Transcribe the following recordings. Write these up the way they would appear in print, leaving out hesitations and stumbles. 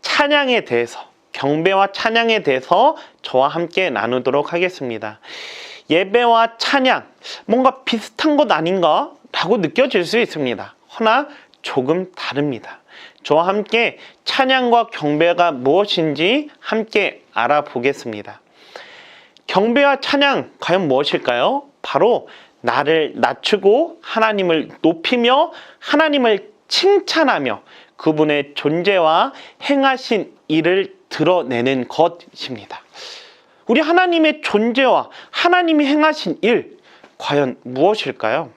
찬양에 대해서, 경배와 찬양에 대해서 저와 함께 나누도록 하겠습니다. 예배와 찬양, 뭔가 비슷한 것 아닌가? 라고 느껴질 수 있습니다. 허나 조금 다릅니다. 저와 함께 찬양과 경배가 무엇인지 함께 알아보겠습니다. 경배와 찬양, 과연 무엇일까요? 바로 나를 낮추고 하나님을 높이며 하나님을 칭찬하며 그분의 존재와 행하신 일을 드러내는 것입니다. 우리 하나님의 존재와 하나님이 행하신 일, 과연 무엇일까요?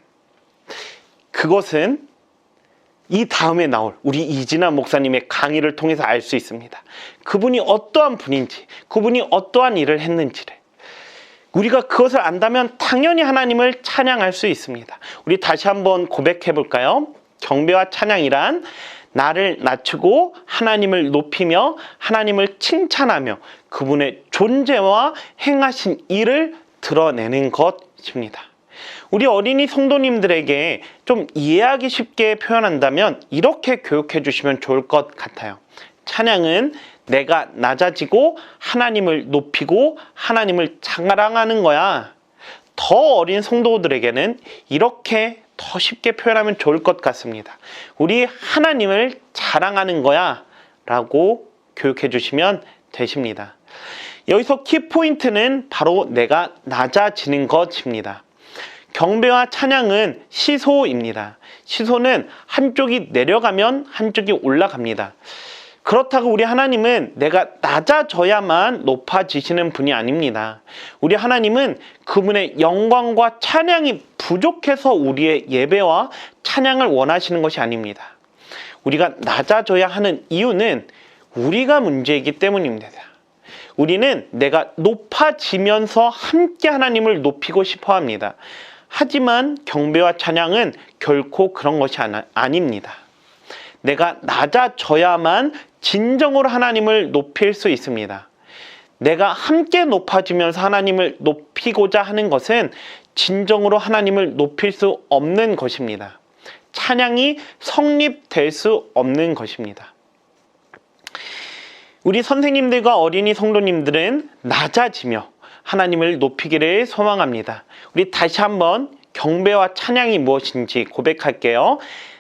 그것은 이 다음에 나올 우리 이진아 목사님의 강의를 통해서 알 수 있습니다. 그분이 어떠한 분인지, 그분이 어떠한 일을 했는지를 우리가 그것을 안다면 당연히 하나님을 찬양할 수 있습니다. 우리 다시 한번 고백해 볼까요? 경배와 찬양이란 나를 낮추고 하나님을 높이며 하나님을 칭찬하며 그분의 존재와 행하신 일을 드러내는 것입니다. 우리 어린이 성도님들에게 좀 이해하기 쉽게 표현한다면 이렇게 교육해 주시면 좋을 것 같아요. 찬양은 내가 낮아지고 하나님을 높이고 하나님을 자랑하는 거야. 더 어린 성도들에게는 이렇게 더 쉽게 표현하면 좋을 것 같습니다. 우리 하나님을 자랑하는 거야 라고 교육해 주시면 되십니다. 여기서 키포인트는 바로 내가 낮아지는 것입니다. 경배와 찬양은 시소입니다. 시소는 한쪽이 내려가면 한쪽이 올라갑니다. 그렇다고 우리 하나님은 내가 낮아져야만 높아지시는 분이 아닙니다. 우리 하나님은 그분의 영광과 찬양이 부족해서 우리의 예배와 찬양을 원하시는 것이 아닙니다. 우리가 낮아져야 하는 이유는 우리가 문제이기 때문입니다. 우리는 내가 높아지면서 함께 하나님을 높이고 싶어 합니다. 하지만 경배와 찬양은 결코 그런 것이 아닙니다. 내가 낮아져야만 진정으로 하나님을 높일 수 있습니다. 내가 함께 높아지면서 하나님을 높이고자 하는 것은 진정으로 하나님을 높일 수 없는 것입니다. 찬양이 성립될 수 없는 것입니다. 우리 선생님들과 어린이 성도님들은 낮아지며 하나님을 높이기를 소망합니다. 우리 다시 한번 경배와 찬양이 무엇인지 고백할게요.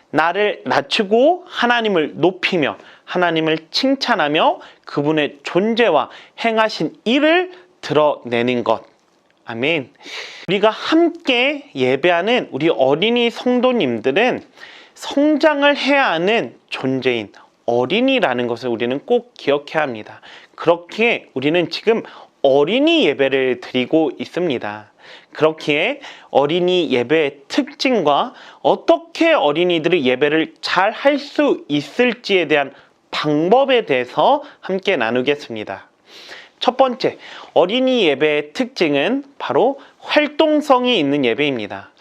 나를 낮추고 하나님을 높이며 하나님을 칭찬하며 그분의 존재와 행하신 일을 드러내는 것. 아멘. 우리가 함께 예배하는 우리 어린이 성도님들은 성장을 해야 하는 존재인 어린이라는 것을 우리는 꼭 기억해야 합니다. 그렇게 우리는 지금 어린이 예배를 드리고 있습니다. 그렇기에 어린이 예배의 특징과 어떻게 어린이들이 예배를 잘 할 수 있을지에 대한 방법에 대해서 함께 나누겠습니다. 첫 번째, 어린이 예배의 특징은 바로 활동성이 있는 예배입니다.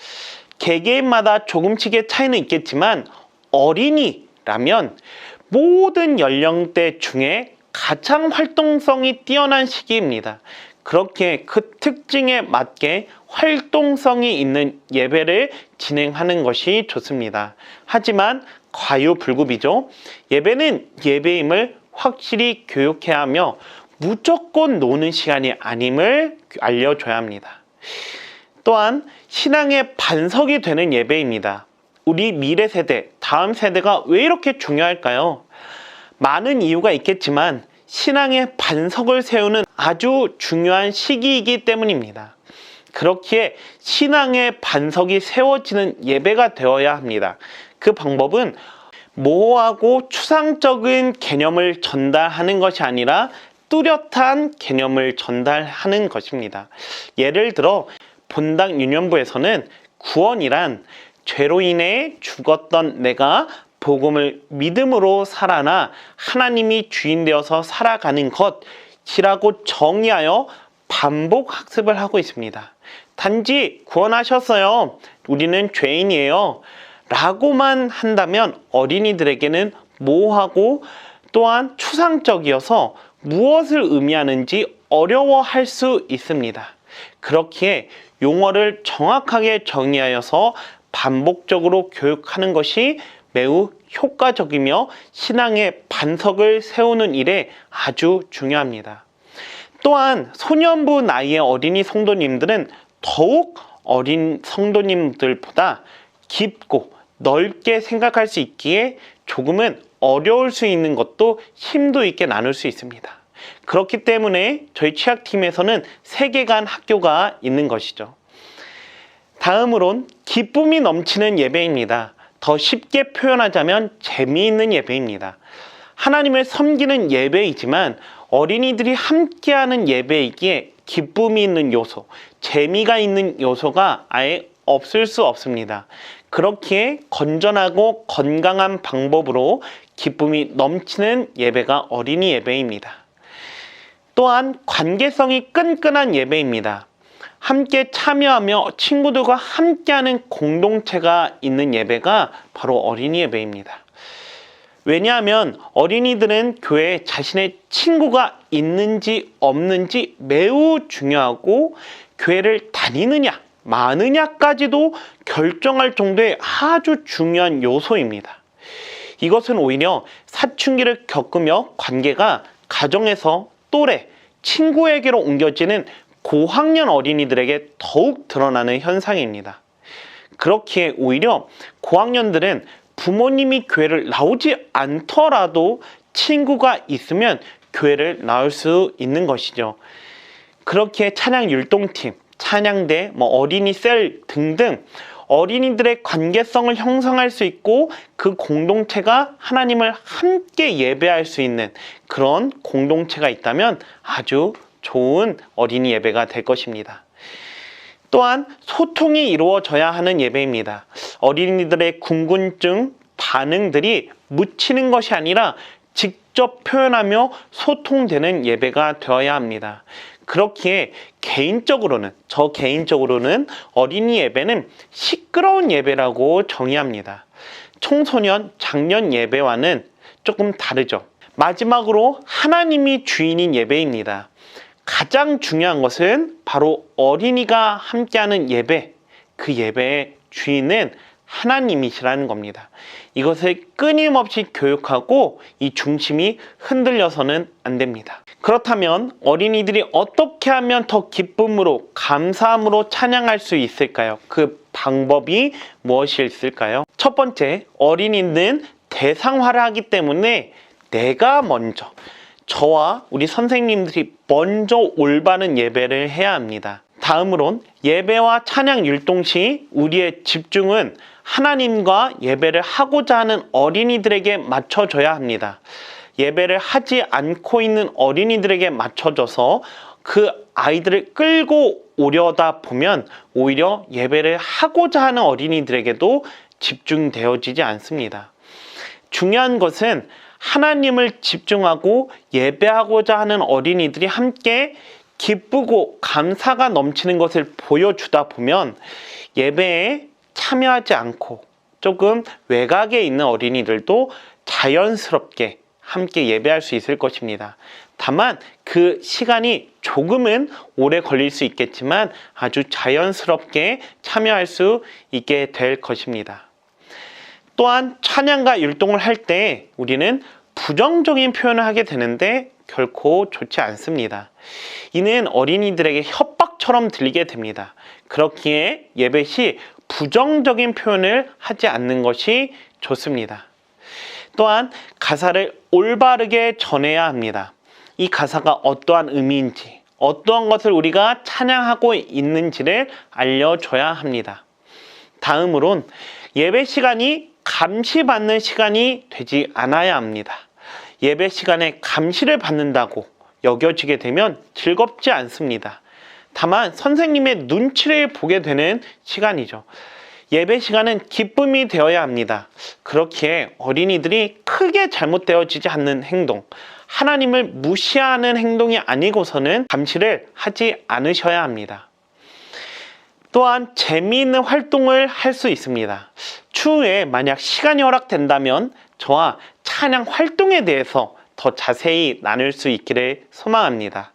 개개인마다 조금씩의 차이는 있겠지만 어린이라면 모든 연령대 중에 가장 활동성이 뛰어난 시기입니다. 그렇게 그 특징에 맞게 활동성이 있는 예배를 진행하는 것이 좋습니다. 하지만 과유불급이죠. 예배는 예배임을 확실히 교육해야 하며 무조건 노는 시간이 아님을 알려줘야 합니다. 또한 신앙의 반석이 되는 예배입니다. 우리 미래 세대, 다음 세대가 왜 이렇게 중요할까요? 많은 이유가 있겠지만 신앙의 반석을 세우는 아주 중요한 시기이기 때문입니다. 그렇기에 신앙의 반석이 세워지는 예배가 되어야 합니다. 그 방법은 모호하고 추상적인 개념을 전달하는 것이 아니라 뚜렷한 개념을 전달하는 것입니다. 예를 들어 본당 유년부에서는 구원이란 죄로 인해 죽었던 내가 복음을 믿음으로 살아나 하나님이 주인 되어서 살아가는 것이라고 정의하여 반복 학습을 하고 있습니다. 단지 구원하셨어요, 우리는 죄인이에요 라고만 한다면 어린이들에게는 모호하고 또한 추상적이어서 무엇을 의미하는지 어려워할 수 있습니다. 그렇기에 용어를 정확하게 정의하여서 반복적으로 교육하는 것이 매우 효과적이며 신앙의 반석을 세우는 일에 아주 중요합니다. 또한 소년부 나이의 어린이 성도님들은 더욱 어린 성도님들보다 깊고 넓게 생각할 수 있기에 조금은 어려울 수 있는 것도 심도 있게 나눌 수 있습니다. 그렇기 때문에 저희 취약팀에서는 세계관 학교가 있는 것이죠. 다음으론 기쁨이 넘치는 예배입니다. 더 쉽게 표현하자면 재미있는 예배입니다. 하나님을 섬기는 예배이지만 어린이들이 함께하는 예배이기에 기쁨이 있는 요소, 재미가 있는 요소가 아예 없을 수 없습니다. 그렇기에 건전하고 건강한 방법으로 기쁨이 넘치는 예배가 어린이 예배입니다. 또한 관계성이 끈끈한 예배입니다. 함께 참여하며 친구들과 함께하는 공동체가 있는 예배가 바로 어린이 예배입니다. 왜냐하면 어린이들은 교회에 자신의 친구가 있는지 없는지 매우 중요하고 교회를 다니느냐 마느냐까지도 결정할 정도의 아주 중요한 요소입니다. 이것은 오히려 사춘기를 겪으며 관계가 가정에서 또래, 친구에게로 옮겨지는 고학년 어린이들에게 더욱 드러나는 현상입니다. 그렇기에 오히려 고학년들은 부모님이 교회를 나오지 않더라도 친구가 있으면 교회를 나올 수 있는 것이죠. 그렇기에 찬양 율동팀, 찬양대, 어린이 셀 등등 어린이들의 관계성을 형성할 수 있고 그 공동체가 하나님을 함께 예배할 수 있는 그런 공동체가 있다면 아주 좋은 어린이 예배가 될 것입니다. 또한 소통이 이루어져야 하는 예배입니다. 어린이들의 궁금증, 반응들이 묻히는 것이 아니라 직접 표현하며 소통되는 예배가 되어야 합니다. 그렇기에 저 개인적으로는 어린이 예배는 시끄러운 예배라고 정의합니다. 청소년, 장년 예배와는 조금 다르죠. 마지막으로 하나님이 주인인 예배입니다. 가장 중요한 것은 바로 어린이가 함께하는 예배, 그 예배의 주인은 하나님이시라는 겁니다. 이것을 끊임없이 교육하고 이 중심이 흔들려서는 안 됩니다. 그렇다면 어린이들이 어떻게 하면 더 기쁨으로 감사함으로 찬양할 수 있을까요? 그 방법이 무엇이 있을까요? 첫 번째, 어린이는 대상화를 하기 때문에 내가 먼저, 저와 우리 선생님들이 먼저 올바른 예배를 해야 합니다. 다음으론 예배와 찬양 율동 시 우리의 집중은 하나님과 예배를 하고자 하는 어린이들에게 맞춰줘야 합니다. 예배를 하지 않고 있는 어린이들에게 맞춰져서 그 아이들을 끌고 오려다 보면 오히려 예배를 하고자 하는 어린이들에게도 집중되어지지 않습니다. 중요한 것은 하나님을 집중하고 예배하고자 하는 어린이들이 함께 기쁘고 감사가 넘치는 것을 보여주다 보면 예배에 참여하지 않고 조금 외곽에 있는 어린이들도 자연스럽게 함께 예배할 수 있을 것입니다. 다만 그 시간이 조금은 오래 걸릴 수 있겠지만 아주 자연스럽게 참여할 수 있게 될 것입니다. 또한 찬양과 율동을 할 때 우리는 부정적인 표현을 하게 되는데 결코 좋지 않습니다. 이는 어린이들에게 협박처럼 들리게 됩니다. 그렇기에 예배 시 부정적인 표현을 하지 않는 것이 좋습니다. 또한 가사를 올바르게 전해야 합니다. 이 가사가 어떠한 의미인지, 어떠한 것을 우리가 찬양하고 있는지를 알려줘야 합니다. 다음으론 예배 시간이 감시받는 시간이 되지 않아야 합니다. 예배 시간에 감시를 받는다고 여겨지게 되면 즐겁지 않습니다. 다만 선생님의 눈치를 보게 되는 시간이죠. 예배 시간은 기쁨이 되어야 합니다. 그렇기에 어린이들이 크게 잘못되어지지 않는 행동, 하나님을 무시하는 행동이 아니고서는 감시를 하지 않으셔야 합니다. 또한 재미있는 활동을 할 수 있습니다. 추후에 만약 시간이 허락된다면 저와 찬양 활동에 대해서 더 자세히 나눌 수 있기를 소망합니다.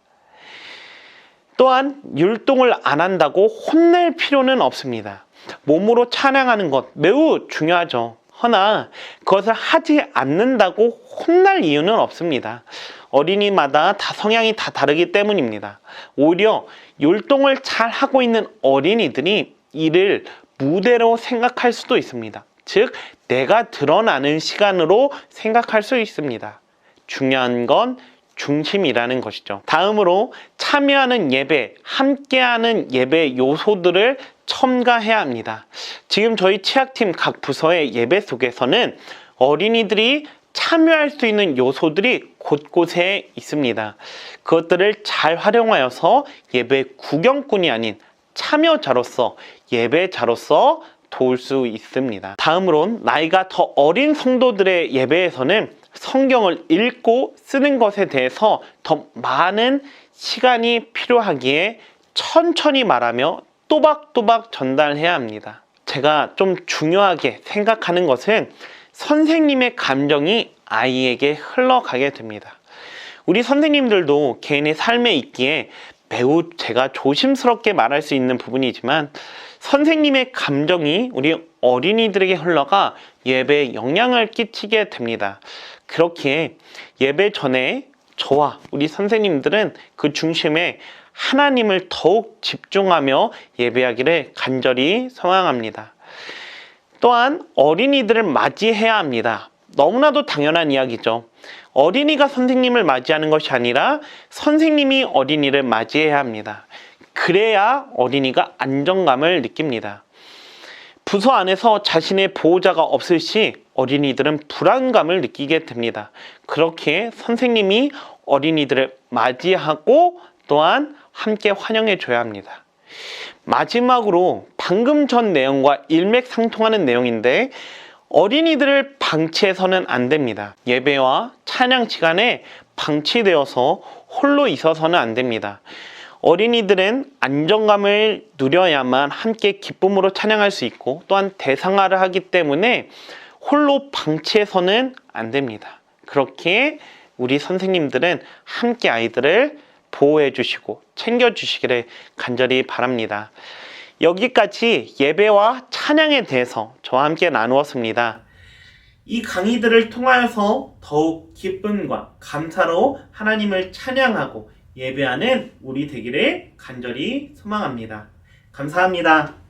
또한 율동을 안 한다고 혼낼 필요는 없습니다. 몸으로 찬양하는 것 매우 중요하죠. 허나 그것을 하지 않는다고 혼날 이유는 없습니다. 어린이마다 다 성향이 다 다르기 때문입니다. 오히려 율동을 잘 하고 있는 어린이들이 이를 무대로 생각할 수도 있습니다. 즉 내가 드러나는 시간으로 생각할 수 있습니다. 중요한 건 중심이라는 것이죠. 다음으로 참여하는 예배, 함께하는 예배 요소들을 첨가해야 합니다. 지금 저희 치약팀 각 부서의 예배 속에서는 어린이들이 참여할 수 있는 요소들이 곳곳에 있습니다. 그것들을 잘 활용하여서 예배 구경꾼이 아닌 참여자로서, 예배자로서 도울 수 있습니다. 다음으론 나이가 더 어린 성도들의 예배에서는 성경을 읽고 쓰는 것에 대해서 더 많은 시간이 필요하기에 천천히 말하며 또박또박 전달해야 합니다. 제가 좀 중요하게 생각하는 것은 선생님의 감정이 아이에게 흘러가게 됩니다. 우리 선생님들도 개인의 삶에 있기에 매우 제가 조심스럽게 말할 수 있는 부분이지만 선생님의 감정이 우리 어린이들에게 흘러가 예배에 영향을 끼치게 됩니다. 그렇기에 예배 전에 저와 우리 선생님들은 그 중심에 하나님을 더욱 집중하며 예배하기를 간절히 소망합니다. 또한 어린이들을 맞이해야 합니다. 너무나도 당연한 이야기죠. 어린이가 선생님을 맞이하는 것이 아니라 선생님이 어린이를 맞이해야 합니다. 그래야 어린이가 안정감을 느낍니다. 부서 안에서 자신의 보호자가 없을 시 어린이들은 불안감을 느끼게 됩니다. 그렇게 선생님이 어린이들을 맞이하고 또한 함께 환영해 줘야 합니다. 마지막으로 방금 전 내용과 일맥상통하는 내용인데 어린이들을 방치해서는 안 됩니다. 예배와 찬양 시간에 방치되어서 홀로 있어서는 안 됩니다. 어린이들은 안정감을 누려야만 함께 기쁨으로 찬양할 수 있고 또한 대상화를 하기 때문에 홀로 방치해서는 안 됩니다. 그렇게 우리 선생님들은 함께 아이들을 보호해 주시고 챙겨 주시기를 간절히 바랍니다. 여기까지 예배와 찬양에 대해서 저와 함께 나누었습니다. 이 강의들을 통하여서 더욱 기쁨과 감사로 하나님을 찬양하고 예배하는 우리 되기를 간절히 소망합니다. 감사합니다.